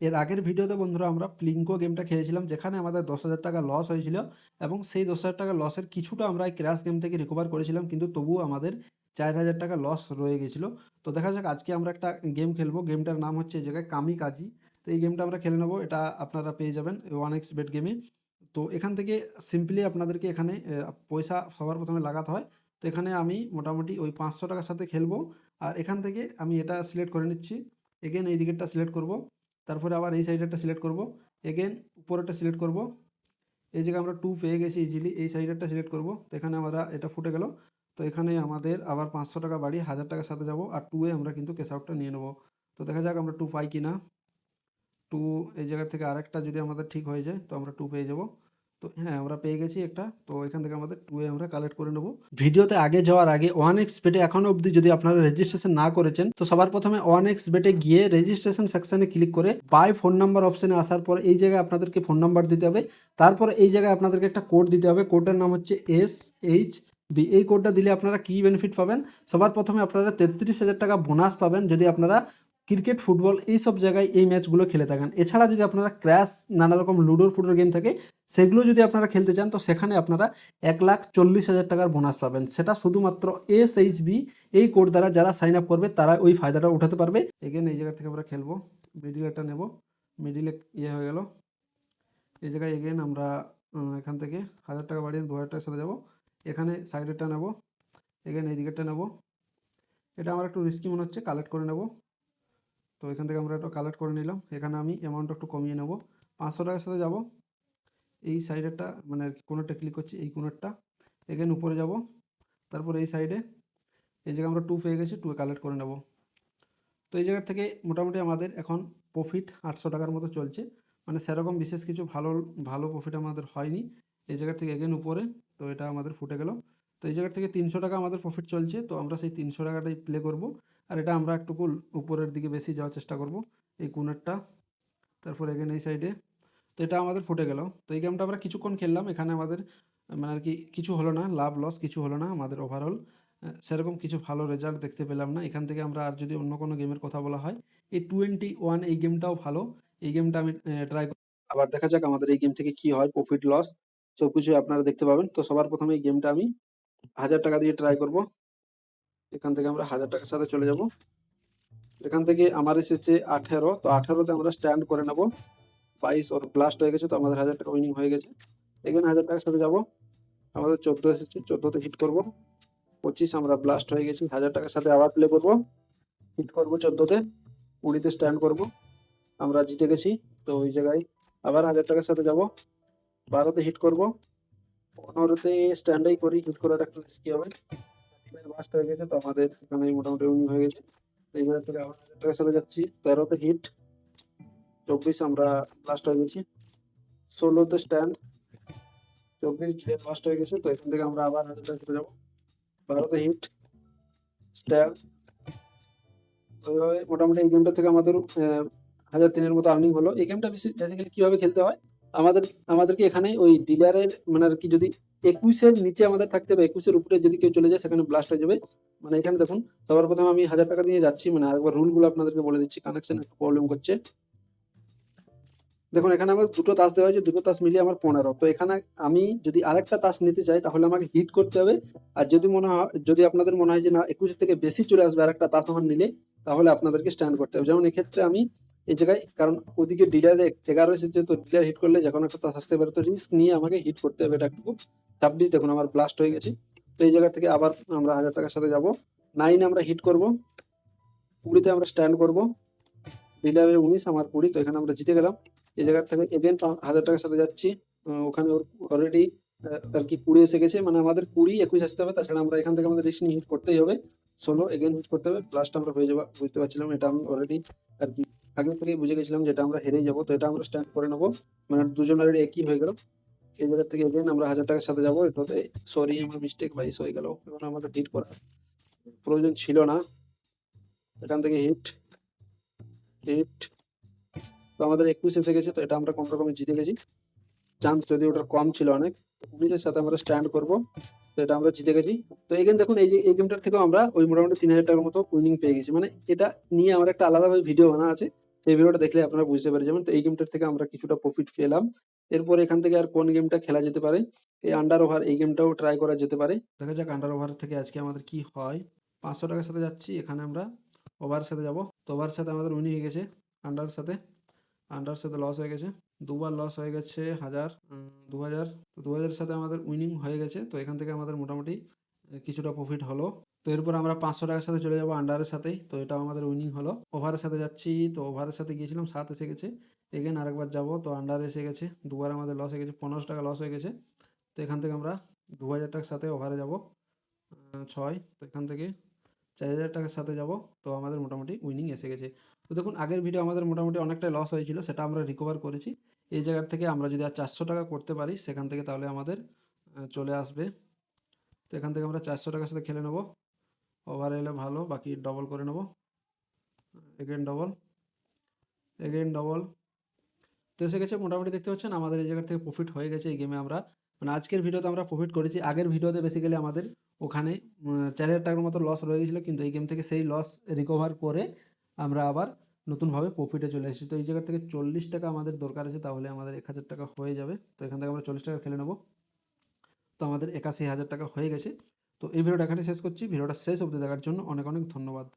এর আগের ভিডিওতে বন্ধুরা আমরা প্লিঙ্কো গেমটা খেলেছিলাম, যেখানে আমাদের 10,000 টাকা লস হয়েছিল এবং সেই 10,000 টাকা লসের কিছুটা আমরা এই ক্র্যাশ গেম থেকে রিকভার করেছিলাম, কিন্তু তবুও আমাদের 4,000 টাকা লস রয়ে গেছিলো। তো দেখা যাক আজকে আমরা একটা গেম খেলবো। গেমটার নাম হচ্ছে এই জায়গায় কামিকাজি। তো এই গেমটা আমরা খেলে নেবো, এটা আপনারা পেয়ে যাবেন 1xbet গেমে। তো এখান থেকে সিম্পলি আপনাদেরকে এখানে পয়সা সবার প্রথমে লাগাতে হয়। তো এখানে আমি মোটামুটি ওই 500 টাকার সাথে খেলবো। আর এখান থেকে আমি এটা সিলেক্ট করে নিচ্ছি, এগেন এই দিকেরটা সিলেক্ট করব, তারপরে আবার এই সাইডেরটা সিলেক্ট করব, এগেন উপরেরটা সিলেক্ট করব। এই জায়গায় আমরা 2 পেয়ে গেছি ইজিলি, এই সাইডেরটা সিলেক্ট করব। তো এখানে আমরা এটা ফুটে গেল। তো এখানে আমাদের আবার 500 টাকা বাড়িয়ে 1000 টাকার সাথে যাব, আর 2 এ আমরা কিন্তু ক্যাশ আউটটা নিয়ে নেব। তো দেখা যাক আমরা 2 পাই কি না। 2 এই জায়গা থেকে আরেকটা যদি আমাদের ঠিক হয়ে যায় তো আমরা 2 পেয়ে যাব। তো হ্যাঁ, আমরা পেয়ে গেছি একটা। তো এখান থেকে আমাদের 2 এ আমরা কালেক্ট করে নেব। ভিডিওতে আগে যাওয়ার আগে 1xbet এ এখনো অবধি যদি আপনারা রেজিস্ট্রেশন না করেছেন, তো সবার প্রথমে 1xbet এ গিয়ে রেজিস্ট্রেশন সেকশনে ক্লিক করে বাই ফোন নাম্বার অপশনে আসার পর এই জায়গায় আপনাদেরকে ফোন নাম্বার দিতে হবে। তারপরে এই জায়গায় আপনাদেরকে একটা কোড দিতে হবে। কোডটার নাম হচ্ছে SHB। এই কোডটা দিলে আপনারা কি বেনিফিট পাবেন? সবার প্রথমে আপনারা 33,000 টাকা বোনাস পাবেন যদি আপনারা ক্রিকেট, ফুটবল এই সব জায়গায় এই ম্যাচগুলো খেলে থাকেন। এছাড়া যদি আপনারা ক্র্যাশ, নানা রকম লুডোর ফুডোর গেম থাকে, সেগুলো যদি আপনারা খেলতে চান, তো সেখানে আপনারা 1,40,000 টাকার বোনাস পাবেন। সেটা শুধুমাত্র SHB এই কোড দ্বারা যারা সাইন আপ করবে তারা ওই ফায়দাটা উঠাতে পারবে। এগেন এই জায়গা থেকে আমরা খেলবো, মিডিলেটা নেব, মিডিলে ইয়ে হয়ে গেল। এই জায়গায় এগেন আমরা এখান থেকে 1000 টাকা বাড়িয়ে 2,000 টাকার সাথে যাবো। এখানে সাইডেরটা নেব, এগেন এই দিকেরটা নেব। এটা আমার একটু রিস্কি মনে হচ্ছে, কালেক্ট করে নেব। তো এখান থেকে আমরা একটু কালেক্ট করে নিলাম। এখানে আমি অ্যামাউন্টটা একটু কমিয়ে নেব, 500 টাকার সাথে যাব। এই সাইডেরটা মানে আর কি কোণারটা ক্লিক করছি, এই কোণারটা। এগেন উপরে যাব, তারপর এই সাইডে এই জায়গায় আমরা 2 পেয়ে গেছি, 2 কালেক্ট করে নেব। তো এই জায়গার থেকে মোটামুটি আমাদের এখন প্রফিট 800 টাকার মতো চলছে। মানে সেরকম বিশেষ কিছু ভালো ভালো প্রফিট আমাদের হয়নি। এই জায়গার থেকে এগেন উপরে, তো এটা আমাদের ফুটে গেল। তো এই জায়গার থেকে 300 টাকা আমাদের প্রফিট চলছে। তো আমরা সেই 300 টাকাটাই প্লে করব। আর এটা আমরা একটুকু উপরের দিকে বেশি যাওয়ার চেষ্টা করব, এই কোণারটা। তারপর এগেন এই সাইডে। তো এটা আমাদের ফুটে গেল। তো এই গেমটা আমরা কিছুক্ষণ খেললাম। এখানে আমাদের মানে আর কি কিছু হলো না, লাভ লস কিছু হলো না আমাদের ওভারঅল। সেরকম কিছু ভালো রেজাল্ট দেখতে পেলাম না। এখান থেকে আমরা আর যদি অন্য কোনো গেমের কথা বলা হয়, এই 21 এই গেমটাও ভালো। এই গেমটা আমি ট্রাই আবার দেখা যাক আমাদের এই গেম থেকে কি হয়, প্রফিট লস সবকিছু আপনারা দেখতে পাবেন। তো সবার প্রথমে এই গেমটা আমি 1000 টাকা দিয়ে ট্রাই করব। এখান থেকে আমরা 1000 টাকার সাথে চলে যাব। এখান থেকে আমার এসেছে 18। তো 18তে আমরা স্ট্যান্ড করে নেব। 22 ওর ব্লাস্ট হয়ে গেছে, তো আমাদের 1000 টাকা উইনিং হয়ে গেছে। এখানে 1000 টাকার সাথে যাব। আমাদের 14 এসেছে, 14তে হিট করব। 25 আমরা ব্লাস্ট হয়ে গেছি, 1000 টাকার সাথে আবার প্লে করব, হিট করব 14তে। 20তে স্ট্যান্ড করব, আমরা জিতে গেছি। তো ওই জায়গায় আবার 1000 টাকার সাথে যাব, 12তে হিট করব। 15তে স্ট্যান্ডাই করি, হিট করাটা একটু রিস্কি হবে। ব্লাস্ট হয়ে গেছে, তো আমাদের এখানে মোটামুটি উইনিং হয়ে গেছে। তো এই জায়গা থেকে আবার 1000 টাকার সাথে যাচ্ছি, 13তে হিট। 24 আমরা ব্লাস্ট হয়ে গেছি। 16তে স্ট্যান্ড, 24 ব্লাস্ট হয়ে গেছে। তো এখান থেকে আমরা আবার 1000 টাকা করে যাবো। 12তে হিট, স্ট্যান্ড। ওইভাবে মোটামুটি এই গেমটা থেকে আমাদের 1003-এর মতো আর্নিং হলো। এই গেমটা বেসিক্যালি কিভাবে খেলতে হয়, আমাদেরকে এখানে ওই ডিলারের মানে আর কি যদি 21-এর নিচে আমাদের থাকতে হবে, 21-এর উপরে যদি কেউ চলে যায় সেখানে ব্লাস্ট হয়ে যাবে। মানে এখানে দেখুন, সবার প্রথমে আমি 1000 টাকা দিয়ে যাচ্ছি। মানে আরেকবার রুলগুলো আপনাদেরকে বলে দিচ্ছি, কানেকশন একটু প্রবলেম করছে। দেখুন এখানে আমার 2টো তাস দেওয়া হয়েছে, 2টো তাস মিলিয়ে আমার 15। তো এখানে আমি যদি আরেকটা তাস নিতে চাই তাহলে আমাকে হিট করতে হবে। আর যদি আপনাদের মনে হয় যে না 21 থেকে বেশি চলে আসবে আরেকটা তাস আমার নিলে, তাহলে আপনাদেরকে স্ট্যান্ড করতে হবে। যেমন এক্ষেত্রে আমি এই জায়গায়, কারণ ওদিকে ডিলারে 11 এসেছে, তো ডিলার হিট করলে যে কোনো একটা তাস আসতে পারে, তো রিস্ক নিয়ে আমাকে হিট করতে হবে। এটা একটু 26 দেখুন আমার ব্লাস্ট হয়ে গেছে। তো এই জায়গা থেকে আবার আমরা 1000 টাকার সাথে যাব। 9 আমরা হিট করব, 20তে আমরা স্ট্যান্ড করব। ডিলারের 19, আমার 20। তো এখানে আমরা জিতে গেলাম। এই জায়গা থেকে এজেন্ট 1000 টাকার সাথে যাচ্ছি। ওখানে ওর অলরেডি আর কি 20 এসে গেছে। মানে আমাদের 20 21 আসতে হবে, তাছাড়া আমরা এখান থেকে আমাদের রিস্ক নিয়ে হিট করতেই হবে। 16 এগেন হিট করতে হবে, প্লাসটা আমরা হয়ে যাবো বুঝতে পারছিলাম। এটা আমি অলরেডি আর কি আগে থেকেই বুঝে গেছিলাম যে এটা আমরা হেরেই যাবো। তো এটা আমরা স্ট্যান্ড করে নেবো, মানে দুজনের একই হয়ে গেল। এই জায়গা থেকে এগেন আমরা 1000 টাকার সাথে যাবো। এটাতে সরি, আমার মিস্টেক বাইস হয়ে গেল, এখন আমাদের হিট করার প্রয়োজন ছিল না। এখান থেকে হিট হিট, তো আমাদের 21 এসে গেছে। তো এটা আমরা কোন রকমে জিতে গেছি, চান্স যদি ওটার কম ছিল অনেক। 19-এর সাথে আমরা স্ট্যান্ড করব, তো এটা আমরা জিতে গেছি। তো এখানে দেখুন এই যে এই গেমটার থেকেও আমরা ওই মোটামুটি 3000 টাকার মতো উইনিং পেয়ে গেছি। মানে এটা নিয়ে আমার একটা আলাদাভাবে ভিডিও বানা আছে, তো এই ভিডিওটা দেখলে আপনারা বুঝতে পেরে যাবেন। তো এই গেমটার থেকে আমরা কিছুটা প্রফিট পেলাম। এরপর এখান থেকে আর কোন গেমটা খেলা যেতে পারে? এই আন্ডার ওভার এই গেমটাও ট্রাই করা যেতে পারে। দেখা যাক আন্ডার ওভার থেকে আজকে আমাদের কি হয়। ৫০০ টাকার সাথে যাচ্ছি। এখানে আমরা ওভারের সাথে যাব। তো ওভারের সাথে আমাদের উইনিং হয়ে গেছে। আন্ডারের সাথে, আন্ডারের সাথে লস হয়ে গেছে। দুবার লস হয়ে গেছে ১০০০, ২০০০। তো ২০০০ এর সাথে আমাদের উইনিং হয়ে গেছে। তো এখান থেকে আমাদের মোটামুটি কিছুটা প্রফিট হলো। তো এরপর আমরা ৫০০ টাকার সাথে চলে যাব আন্ডারের সাথেই। তো এটাও আমাদের উইনিং হলো। ওভারের সাথে যাচ্ছি। তো ওভারের সাথে গিয়েছিলাম ৭ এসে গেছে। এগেন আরেকবার যাব। তো আন্ডার এসে গেছে। দুবার আমাদের লস হয়ে গেছে। ১৫০০ টাকা লস হয়ে গেছে। তো এখান থেকে আমরা ২০০০ টাকার সাথে ওভারে যাব। ৬। তো এখান থেকে ৪,০০০ টাকার সাথে যাব। তো আমাদের মোটামুটি উইনিং এসে গেছে। তো দেখুন আগের ভিডিও আমাদের মোটামুটি অনেকটাই লস হয়েছিল, সেটা আমরা রিকভার করেছি। এই জায়গার থেকে আমরা যদি আর ৪০০ টাকা করতে পারি সেখান থেকে, তাহলে আমাদের চলে আসবে। তো এখান থেকে আমরা ৪০০ টাকার সাথে খেলে নেব। ওভার এলে ভালো, বাকি ডবল করে নেব। Again double, again double. তো এসে গেছে মোটামুটি, দেখতে পাচ্ছেন আমাদের এই জায়গা থেকে প্রফিট হয়ে গেছে এই গেমে। আমরা মানে আজকের ভিডিওতে আমরা প্রফিট করেছি। আগের ভিডিওতে বেসিক্যালি আমাদের ওখানে ৪,০০০ টাকার মতো লস রয়ে গেছিলো, কিন্তু এই গেম থেকে সেই লস রিকভার করে আমরা আবার নতুনভাবে প্রফিটে চলে এসেছি। তো এই জায়গা থেকে ৪০ টাকা আমাদের দরকার আছে, তাহলে আমাদের ১,০০০ টাকা হয়ে যাবে। তো এখান থেকে আমরা ৪০ টাকা খেলে নেব। তো আমাদের ৮১,০০০ টাকা হয়ে গেছে। তো এই ভিডিওটা এখানে শেষ করছি। ভিডিওটা শেষ অবধি দেখার জন্য অনেক অনেক ধন্যবাদ।